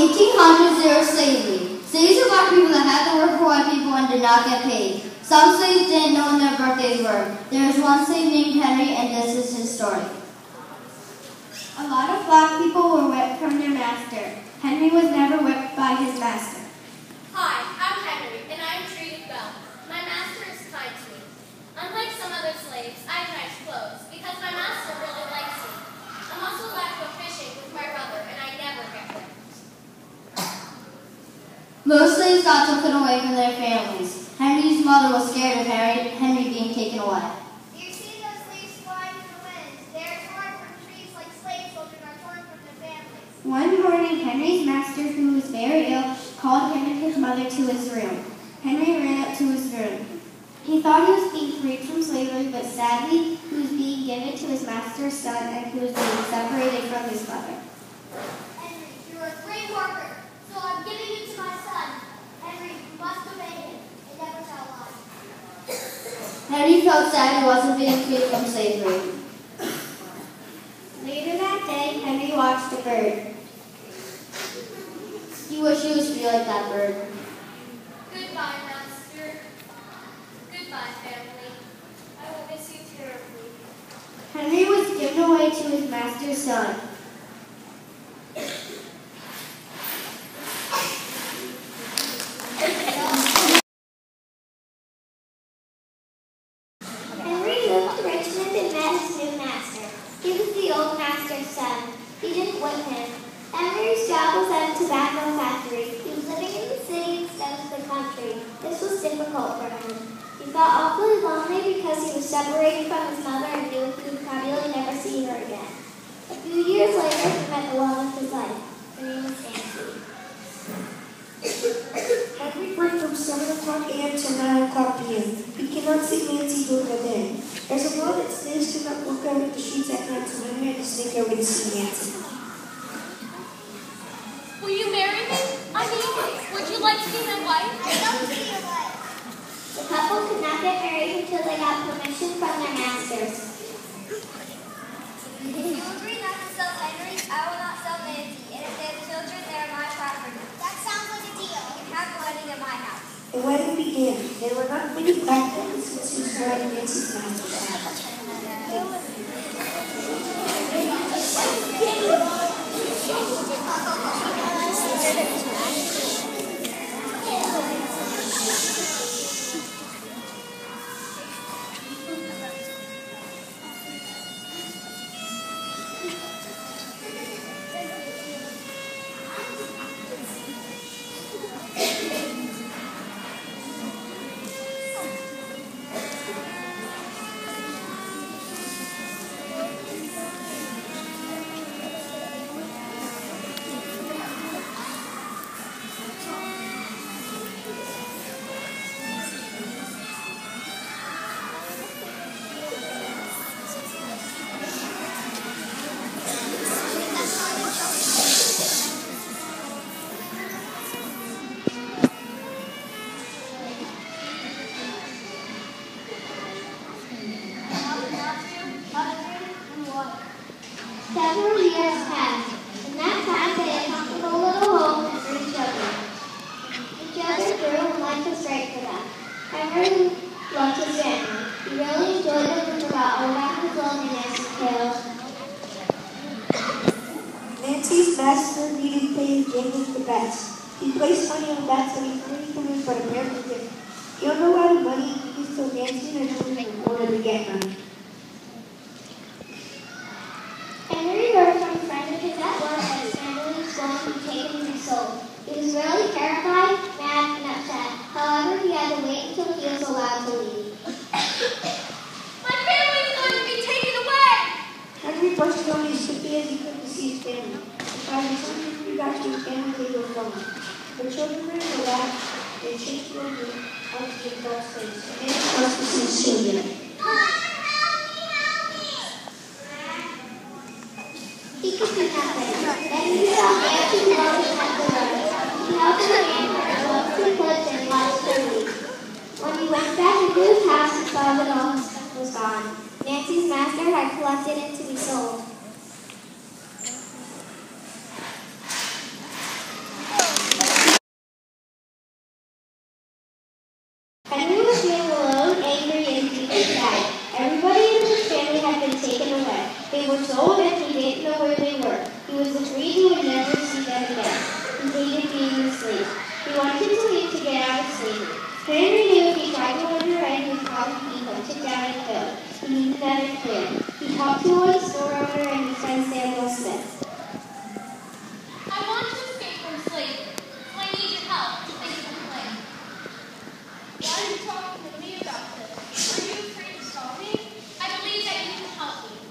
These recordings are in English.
1800s, there was slavery. Slaves were black people that had to work for white people and did not get paid. Some slaves didn't know when their birthdays were. There was one slave named Henry, and this is his story. A lot of black people were whipped from their master. Henry was never whipped by his master. Hi, I'm Henry, and I'm treated well. My master is kind to me. Unlike some other slaves, I have nice clothes, because my master really likes me. I'm also allowed to go fishing with my brother, and I never get whipped. Most slaves got taken away from their families. Henry's mother was scared of Henry being taken away. Do you see those leaves flying in the wind? They are torn from trees like slave children are torn from their families. One morning, Henry's master, who was very ill, called him and his mother to his room. Henry ran up to his room. He thought he was being freed from slavery, but sadly, he was being given to his master's son, and he was being separated from his mother. Henry, you're a great worker, so I'm giving you to my son. Henry, you must obey him and never tell lies. Henry felt sad he wasn't being freed from slavery. Later that day, Henry watched a bird. He wished he was free like that bird. Goodbye, master. Goodbye, family. I will miss you terribly. Henry was given away to his master's son. Henry moved to Richmond and met his new master. He was the old master's son. He didn't whip him. Henry's job was at a tobacco factory. He was living in the city instead of the country. This was difficult for him. He felt awfully lonely because he was separated from his mother and knew he would probably never see her again. A few years later, he met the love of his life. Her name was Nancy. Henry worked from 7 o'clock a.m. to 9 o'clock p.m. He cannot see Nancy during the day. There's a law that slaves cannot walk out of the streets at night, so Henry had to sneak over to see Nancy. Will you marry me? I mean, would you like to be my wife? I'd love to be your wife. The couple could not get married until they got permission from their masters. If you agree not to sell Henry, I will not sell Nancy. And if they have children, they are my property. That sounds like a deal. You can have the wedding at my house. The wedding began. There were not many black witnesses who saw Nancy's master's house. Several years passed. In that time, they had a comfortable little home and 3 children. The children grew and life was great for them. Henry loved his family. He really enjoyed them and forgot all about his loneliness and chaos. Nancy's master needed to pay his gamblers the bets. He placed money on bets that he couldn't lose, but apparently didn't. He owned a lot of money he used to Nancy and Henry in order to get money. Henry heard from a friend of his at work that his family was going to be taken and sold. He was really terrified, mad, and upset. However, he had to wait until he was allowed to leave. My family is going to be taken away! Henry brushed on as quickly as he could to see his family. By the time he got to his family, they were gone. The children ran to laugh. They chased the room out to the dog's face. And they trusted his children. He could do nothing. Then he saw Nancy floating at the road. He held her hand as well as he could and watched her leave. When he went back into his house, he saw that all his stuff was gone. Nancy's master had collected it to be sold. They were told that he didn't know where they were. He was afraid he would never see them again. He hated being a slave. He wanted to leave to get out of slavery. Henry knew if he tried to underwrite, he would probably be hunted down and killed. He needed another plan. He talked to one store owner and his friend Samuel Smith. I want to escape from slavery, so I need your help to think of a plan. Why are you talking to me about this? Are you afraid to stop me? I believe that you can help me.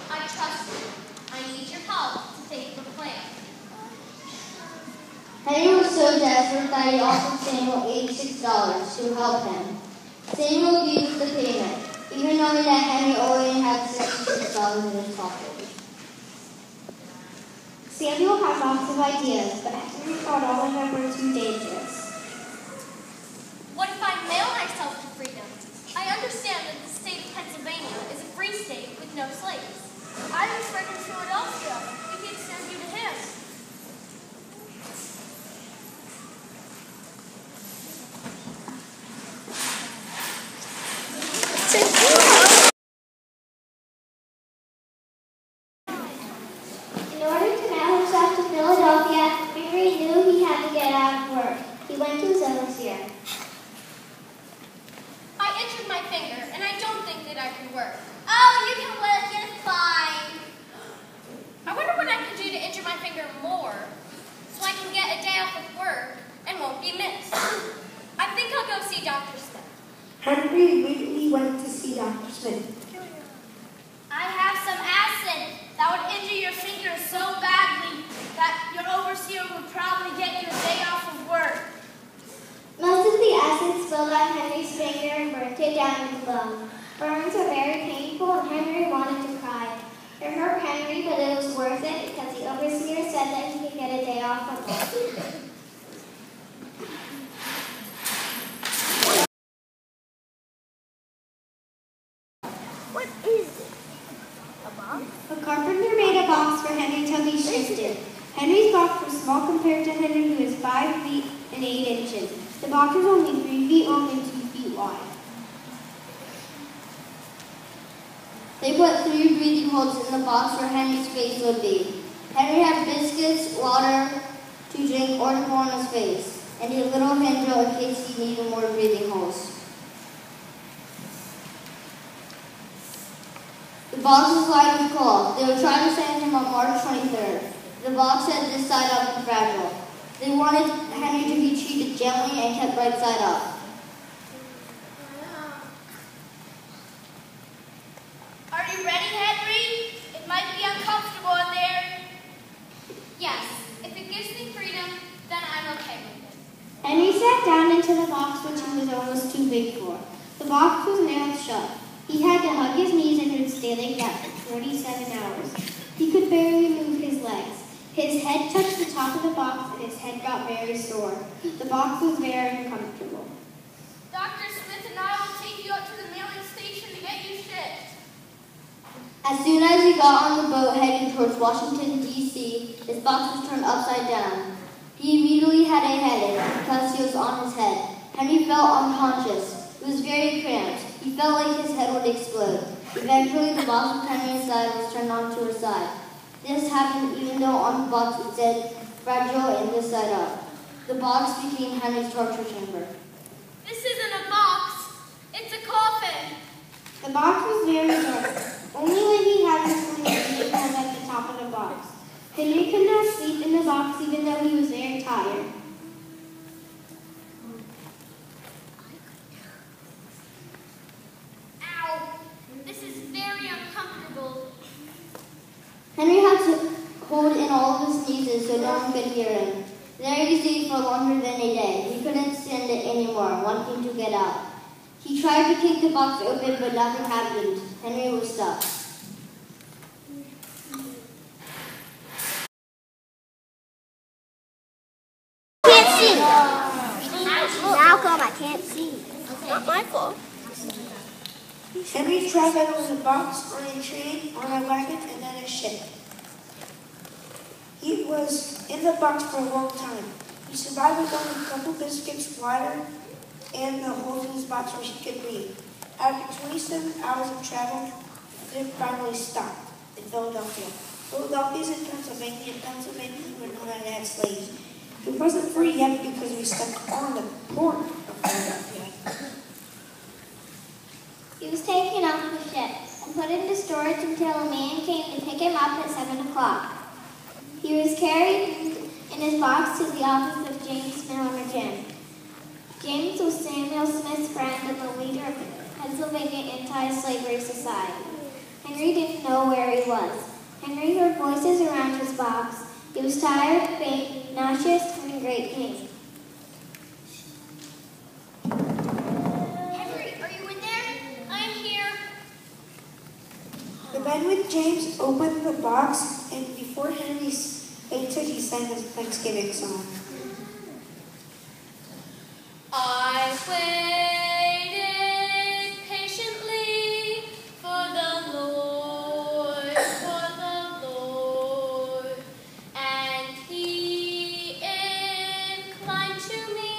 I trust you. I need your help to think of a plan. Henry was so desperate that he offered Samuel $86 to help him. Samuel refused the payment, even knowing that Henry already had $66 in his pocket. Samuel had lots of ideas, but Henry thought all of them were too dangerous. What if I mail myself to freedom? I understand that the state of Pennsylvania is a free state with no slaves. I have a friend in Philadelphia. We can send you to him. In order to mail himself to Philadelphia, Henry knew he had to get out of work. He went to his overseer. I injured my finger, and I don't think that I can work. Oh, you can work. You're fine. I wonder what I can do to injure my finger more, so I can get a day off of work and won't be missed. I think I'll go see Dr. Smith. Henry immediately went to see Dr. Smith. I have some acid that would injure your finger so badly that your overseer would probably get you a day off of work. Most of the acid spilled on Henry's finger and burnt it down to the bone. Burns are very painful and Henry wanted to cry. It hurt Henry, but it was worth it because the overseer said that he could get a day off from work. What is it? A box? The carpenter made a box for Henry till he shifted. Henry's box was small compared to Henry, who is 5 feet and 8 inches. The box was only 3 feet long and 2 feet wide. They put 3 breathing holes in the box where Henry's face would be. Henry had biscuits, water to drink or to pour on his face, and a little handle in case he needed more breathing holes. The box was lined with cloth. They were trying to send him on March 23rd. The box had this side up and fragile. They wanted Henry to be treated gently and kept right side up. Are you ready, Henry? It might be uncomfortable in there. Yes, if it gives me freedom, then I'm okay with it. Henry sat down into the box, which he was almost too big for. The box was nailed shut. He had to hug his knees and would stay like that for 47 hours. He could barely move his legs. His head touched the top of the box and his head got very sore. The box was very uncomfortable. Dr. Smith and I will take you up to the mailing station to get you shipped. As soon as he got on the boat heading towards Washington, D.C., his box was turned upside down. He immediately had a headache because he was on his head. Henry felt unconscious. It was very cramped. He felt like his head would explode. Eventually, the box with Henry inside was turned onto her side. This happened even though on the box it said fragile and this side up. The box became Henry's torture chamber. This isn't a box. It's a coffin. The box was very dark. Only when he had his sleep was at the top of the box. Henry could not sleep in the box even though he was very tired. Ow. This is very uncomfortable. Henry had to hold in all of his sneezes so no one could hear him. There he stayed for longer than a day. He couldn't stand it anymore, wanting to get out. He tried to kick the box open, but nothing happened. Henry was stuck. Can't see. Malcolm, I can't see. It's not my fault. Henry traveled with a box on a train, on a wagon, and then a ship. He was in the box for a long time. He survived with only a couple biscuits, water, and the holes in his box where he could breathe. After 27 hours of travel, it finally stopped. in Philadelphia. Philadelphia is in Pennsylvania, and Pennsylvania were known as had slaves. He wasn't free yet because we stepped on the port of Philadelphia. He was taken off the ship and put into storage until a man came to pick him up at 7 o'clock. He was carried in his box to the office of James Milner Jim. James was Samuel Smith's friend and the leader of the Pennsylvania Anti-Slavery Society. Henry didn't know where he was. Henry heard voices around his box. He was tired, faint, nauseous, and in great pain. Henry, are you in there? I'm here. The men with James opened the box, and before Henry entered, he sang his Thanksgiving song. I waited patiently for the Lord, and He inclined to me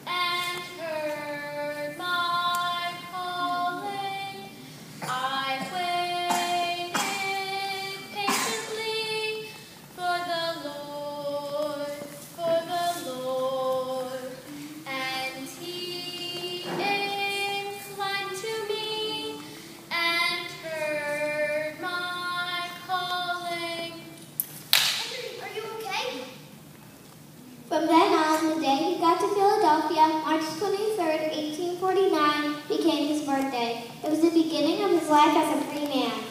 and heard my calling. I waited patiently for the Lord, and He inclined to me and heard my calling. Henry, are you okay? From then on, the day he got to Philadelphia, March 23rd, 1849, became his birthday. It was the beginning of his life as a free man.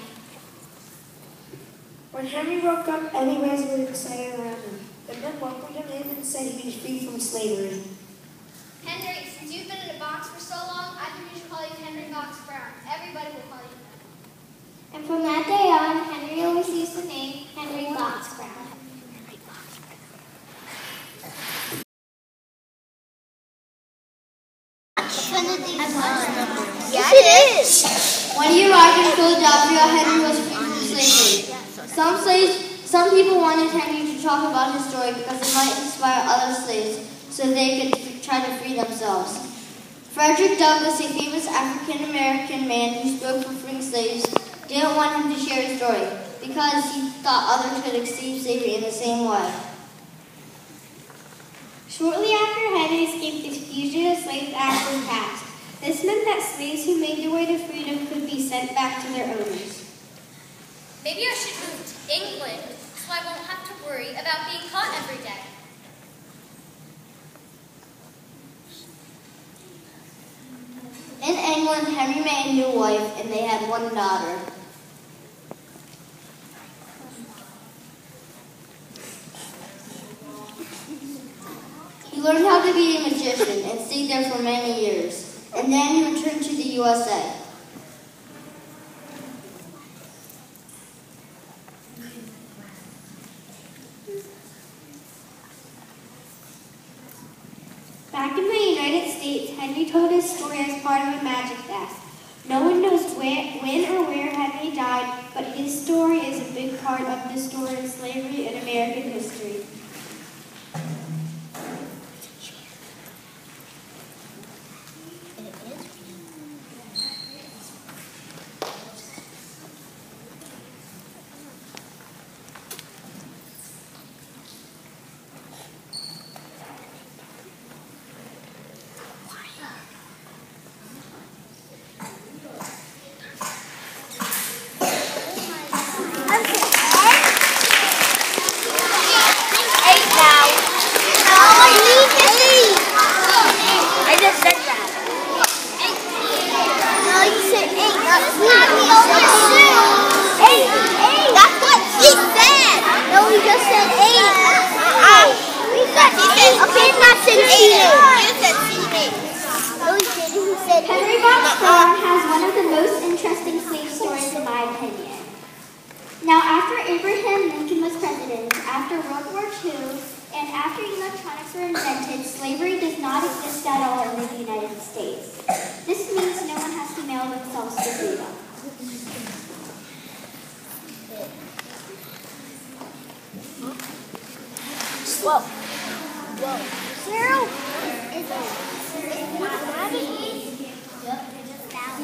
When Henry woke up, everybody was excited around him. The men welcomed him in and said he was free from slavery. Henry, since you've been in a box for so long, I think we should call you Henry Box Brown. Everybody will call you that. And from that day on, Henry always used the name Henry Box Brown. Yes, it is. When he arrived in Philadelphia, Henry was freed from slavery. Some people wanted Henry to talk about his story because it might inspire other slaves so they could try to free themselves. Frederick Douglass, a famous African-American man who spoke for freeing slaves, didn't want him to share his story because he thought others could escape slavery in the same way. Shortly after Henry escaped, the Fugitive Slave Act was passed. This meant that slaves who made their way to freedom could be sent back to their owners. Maybe I should move to England so I won't have to worry about being caught every day. In England, Henry made a new wife and they had one daughter. He learned how to be a magician and stayed there for many years, and then he returned to the USA. Back in the United States, Henry told his story as part of a magic fest. No one knows when or where Henry died, but his story is a big part of the story of slavery in American history. Henry Box Brown has one of the most interesting slave stories in my opinion. Now, after Abraham Lincoln was president, after World War II, and after electronics were invented, slavery does not exist at all in the United States. This means no one has to mail themselves to freedom. Whoa. Cyril, is it? Yep, just down.